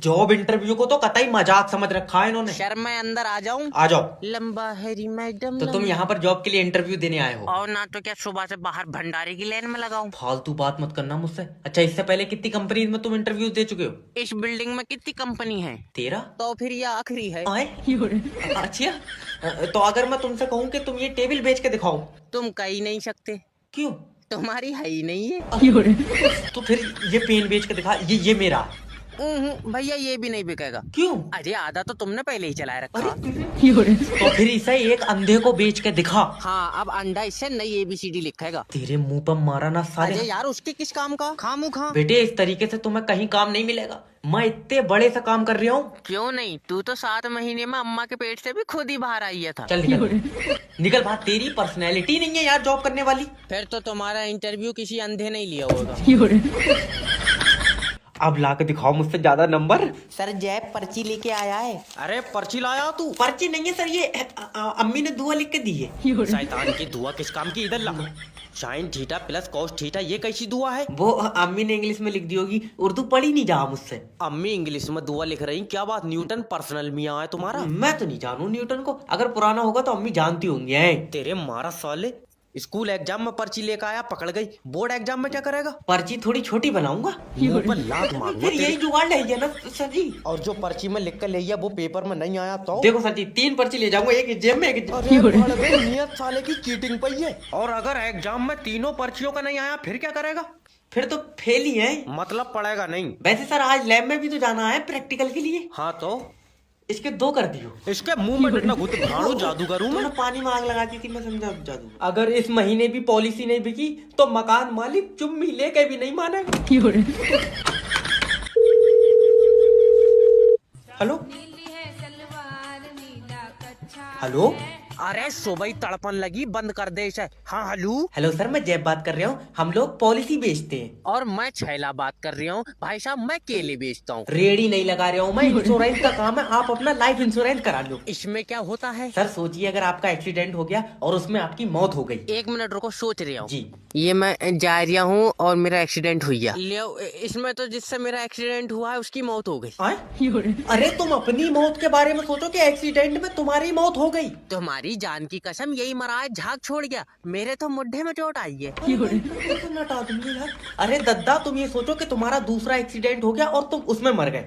Job interview को तो कतई मजाक समझ रखा है इन्होंने। शर्म मैं अंदर आ जाऊं? आ जाओ। लंबा हैरी मैडम। तो तुम यहाँ पर जॉब के लिए इंटरव्यू देने आए हो? और ना तो क्या सुबह से बाहर भंडारे की लाइन में लगाऊं? फालतू बात मत करना मुझसे। अच्छा, इससे पहले कितनी कंपनी में तुम इंटरव्यू दे चुके हो? इस बिल्डिंग में कितनी कंपनी है? 13। तो फिर ये आखिरी है। अच्छा, तो अगर मैं तुमसे कहूँ कि तुम ये टेबल बेच के दिखाओ? तुम कह ही नहीं सकते, क्यों? तुम्हारी है ही नहीं है। तो फिर ये पेन बेच के दिखा, ये मेरा है। भैया ये भी नहीं बिकेगा। क्यों? अरे आधा तो तुमने पहले ही चलाए रखा। तो फिर इसे एक अंधे को बेच के दिखा। हाँ, अब अंडा इससे नई ABCD लिखेगा। तेरे मुंह पर मारा ना साले। अरे यार उसके किस काम का खामू खा। बेटे, इस तरीके से तुम्हें कहीं काम नहीं मिलेगा। मैं इतने बड़े से काम कर रहा हूँ। क्यों नहीं, तू तो 7 महीने में अम्मा के पेट से भी खुद ही बाहर आई था। चल निकल बाहर। तेरी पर्सनैलिटी नहीं है यार जॉब करने वाली। फिर तो तुम्हारा इंटरव्यू किसी अंधे नहीं लिया होगा। अब ला के दिखाओ मुझसे ज्यादा नंबर। सर जैब पर्ची लेके आया है। अरे पर्ची लाया तू? पर्ची नहीं है सर, ये अम्मी ने दुआ लिख के दी है। शैतान की दुआ किस काम की? इधर ला। Sine theta plus cos theta, ये कैसी दुआ है? वो अम्मी ने इंग्लिश में लिख दी होगी, उर्दू पढ़ी नहीं जा मुझसे। अम्मी इंग्लिश में दुआ लिख रही, क्या बात? न्यूटन पर्सनल मियाँ है तुम्हारा? मैं तो नहीं जानू न्यूटन को, अगर पुराना होगा तो अम्मी जानती होंगी। तेरे मारा साले, स्कूल एग्जाम में पर्ची लेकर आया, पकड़ गई। बोर्ड एग्जाम में क्या करेगा? पर्ची थोड़ी छोटी बनाऊंगा। मुंह पर लात मारूंगा। फिर यही जुगाड़ है ना सर जी। और जो पर्ची में लिख कर ले वो पेपर में नहीं आया तो? देखो सर जी, 3 पर्ची ले जाऊंगा, एक जेब में, एक नियत साले की चीटिंग पई है। और अगर एग्जाम में तीनों पर्चियों का नहीं आया फिर क्या करेगा? फिर तो फेल ही है। मतलब पड़ेगा नहीं? वैसे सर आज लैब में भी तो जाना है प्रैक्टिकल के लिए। हाँ तो इसके 2 कर दियो। इसके मुंह में डंडा घुट भाड़ू जादूगर हूँ मैं। पानी में आग लगा दी थी, मैं समझा जादू। अगर इस महीने भी पॉलिसी नहीं बिकी तो मकान मालिक चुम्मी लेके भी नहीं मानेगा। Hello hello. अरे सुबह तड़पन लगी, बंद कर दे इसे। हाँ हेलो। हेलो सर, मैं जैब बात कर रहा हूँ। हम लोग पॉलिसी बेचते हैं। और मैं छैला बात कर रही हूँ। भाई साहब मैं केले बेचता हूँ। रेडी नहीं लगा रहा हूँ मैं, इंश्योरेंस का काम है। आप अपना लाइफ इंश्योरेंस करा लो। इसमें क्या होता है? सर सोचिए, अगर आपका एक्सीडेंट हो गया और उसमें आपकी मौत हो गई। 1 मिनट रुको, सोच रहा हूँ जी। ये मैं जा रहा हूँ और मेरा एक्सीडेंट हुआ। इसमें तो जिससे मेरा एक्सीडेंट हुआ है उसकी मौत हो गई। अरे तुम अपनी मौत के बारे में सोचो कि एक्सीडेंट में तुम्हारी मौत हो गई। तुम्हारी जान की कसम, यही मरा है, झाग छोड़ गया। मेरे तो मुड्ढे में चोट आई है। नटा दूंगी यार। अरे दद्दा, तुम ये सोचो कि तुम्हारा दूसरा एक्सीडेंट हो गया और तुम उसमें मर गए।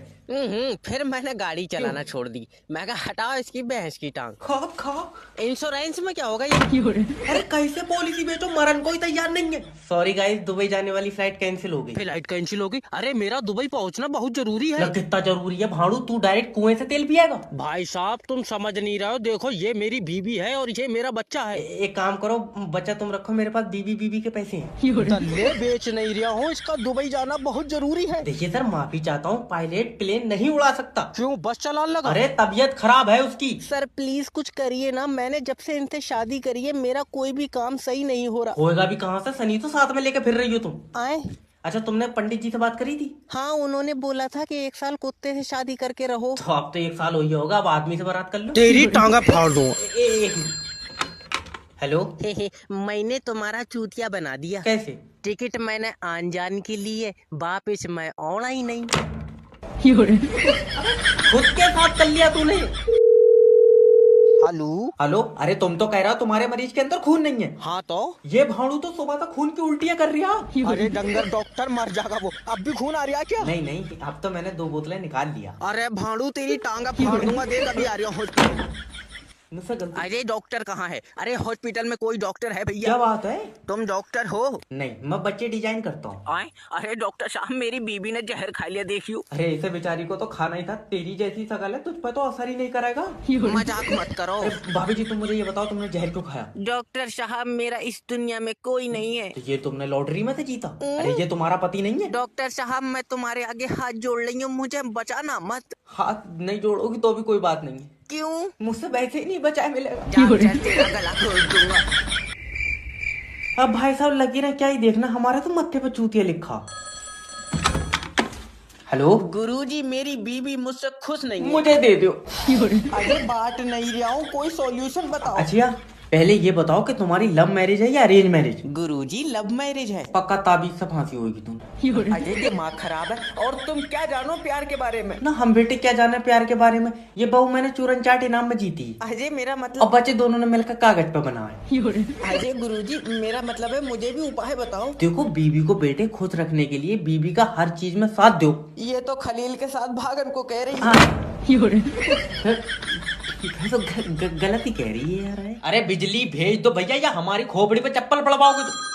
फिर मैंने गाड़ी चलाना छोड़ दी। मैं कहा हटाओ इसकी भैंस की टांग। खा इंश्योरेंस में क्या होगा ये? अरे कैसे पॉलिसी बेचो, मरन कोई तैयार नहीं है। सॉरी गाइस, दुबई जाने वाली फ्लाइट कैंसिल हो गई। फ्लाइट कैंसिल हो गई? अरे मेरा दुबई पहुंचना बहुत जरूरी है। कितना जरूरी है भाड़ू? तू डायरेक्ट कुएं से तेल पिएगा? भाई साहब तुम समझ नहीं रहे हो। देखो ये मेरी बीबी है और ये मेरा बच्चा है। एक काम करो, बच्चा तुम रखो, मेरे पास बीबी के पैसे हैं। तल्ले बेच नहीं रहा हूँ, इसका दुबई जाना बहुत जरूरी है। देखिए सर, माफी चाहता हूँ, पायलट प्लेन नहीं उड़ा सकता। क्यों, बस चलाने लगा? अरे तबीयत खराब है उसकी। सर प्लीज कुछ करिए ना, मैंने जब से इनसे शादी करी है मेरा कोई भी काम सही नहीं हो रहा। होएगा भी कहाँ से, सनी तो साथ में लेके फिर रही हो तुम। आए? अच्छा, तुमने पंडित जी से बात करी थी? हाँ, उन्होंने बोला था कि 1 साल कुत्ते से शादी करके रहो। तो अब तो 1 साल हो ही होगा, अब आदमी से बारात कर लो। तेरी टांगा फाड़ दूं। हेलो। मैंने तुम्हारा चूतिया बना दिया। कैसे? टिकट मैंने आन जान के लिए, वापिस मैं औड़ा ही नहीं। खुद के साथ कर लिया तूने। Hello hello. अरे तुम तो कह रहा हो तुम्हारे मरीज के अंदर खून नहीं है। हाँ तो ये भाड़ू तो सुबह तक खून की उल्टियां कर रही है। अरे डंगर डॉक्टर मर जाएगा वो। अब भी खून आ रहा है क्या? नहीं, अब तो मैंने 2 बोतलें निकाल लिया। अरे भाड़ू तेरी टांगा फाड़ दूंगा, देख अभी आ रहा हूँ। मुझसे गलती। अरे डॉक्टर कहाँ है? अरे हॉस्पिटल में कोई डॉक्टर है भैया? क्या बात है? तुम डॉक्टर हो? नहीं, मैं बच्चे डिजाइन करता हूँ। अरे डॉक्टर साहब मेरी बीबी ने जहर खा लिया, देखियो। अरे इसे बेचारी को तो खाना ही था, तेरी जैसी शकल है, तुझ पर तो असर ही नहीं करेगा। मजाक मत करो। भाभी जी, तुम मुझे ये बताओ, तुमने जहर क्यों खाया? डॉक्टर साहब मेरा इस दुनिया में कोई नहीं है। तो ये तुमने लॉटरी में से जीता? अरे ये तुम्हारा पति नहीं है? डॉक्टर साहब मैं तुम्हारे आगे हाथ जोड़ रही हूँ, मुझे बचाना मत। हाथ नहीं जोड़ोगी तो भी कोई बात नहीं है। क्यों? मुझसे वैसे ही नहीं बचाए मिलेगा। तेरा गला खोल दूंगा। अब भाई साहब लगी ना, क्या ही देखना, हमारे तो मत्थे पे चूतिया लिखा। हेलो गुरुजी, मेरी बीबी मुझसे खुश नहीं है। मुझे दे दो। अरे बात नहीं रहा हूँ, कोई सॉल्यूशन बताओ। अच्छा, पहले ये बताओ कि तुम्हारी लव मैरिज है या अरेंज मैरिज? गुरुजी लव मैरिज है। पक्का ताबीज से फांसी होगी तुम। अजय दिमाग खराब है। और तुम क्या जानो प्यार के बारे में? ना हम बेटे क्या जाने प्यार के बारे में। ये बहू मैंने चूरन चाट इनाम में जीती है। अजय मेरा और मतलब बच्चे दोनों ने मिलकर कागज पे बनाए। अजय गुरुजी मेरा मतलब है मुझे भी उपाय बताओ। देखो बीवी को बेटे खुश रखने के लिए बीवी का हर चीज में साथ दो। ये तो खलील के साथ भागन को कह रही है। हाँ। तो गलत ही कह रही है यार। अरे बिजली भेज दो भैया या हमारी खोपड़ी पे चप्पल पड़वाओगे तो।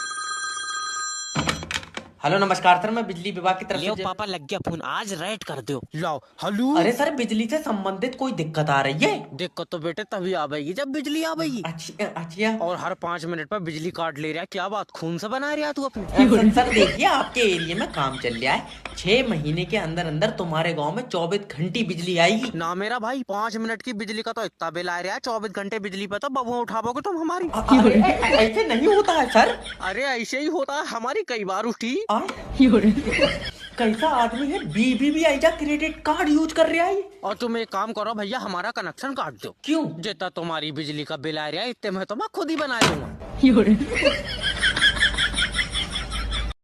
हेलो नमस्कार सर, मैं बिजली विभाग की तरफ लियो से पापा लग गया फोन, आज रेड कर दो। लाओ हेलो। अरे सर बिजली से संबंधित कोई दिक्कत आ रही है? दिक्कत तो बेटे तभी आ गई जब बिजली आ गई। अच्छा। और हर 5 मिनट पर बिजली काट ले रहा है। क्या बात, खून से बना रहा तू अपने? सर देखिए आपके एरिया में काम चल रहा है। 6 महीने के अंदर अंदर तुम्हारे गांव में 24 घंटे बिजली आएगी। ना मेरा भाई, 5 मिनट की बिजली का तो इतना बिल आ रहा है। 24 घंटे बिजली पे तो बबुआ उठाओगे तुम हमारी। ऐसे नहीं होता है सर। अरे ऐसे ही होता है, हमारी कई बार उठी। कैसा आदमी है, बीबी भी ऐसा क्रेडिट कार्ड यूज कर रहा है। और तुम एक काम करो भैया, हमारा कनेक्शन काट दो। क्यों? जितना तुम्हारी बिजली का बिल आ रहा है इतने में तो मैं खुद ही बना लूंगा।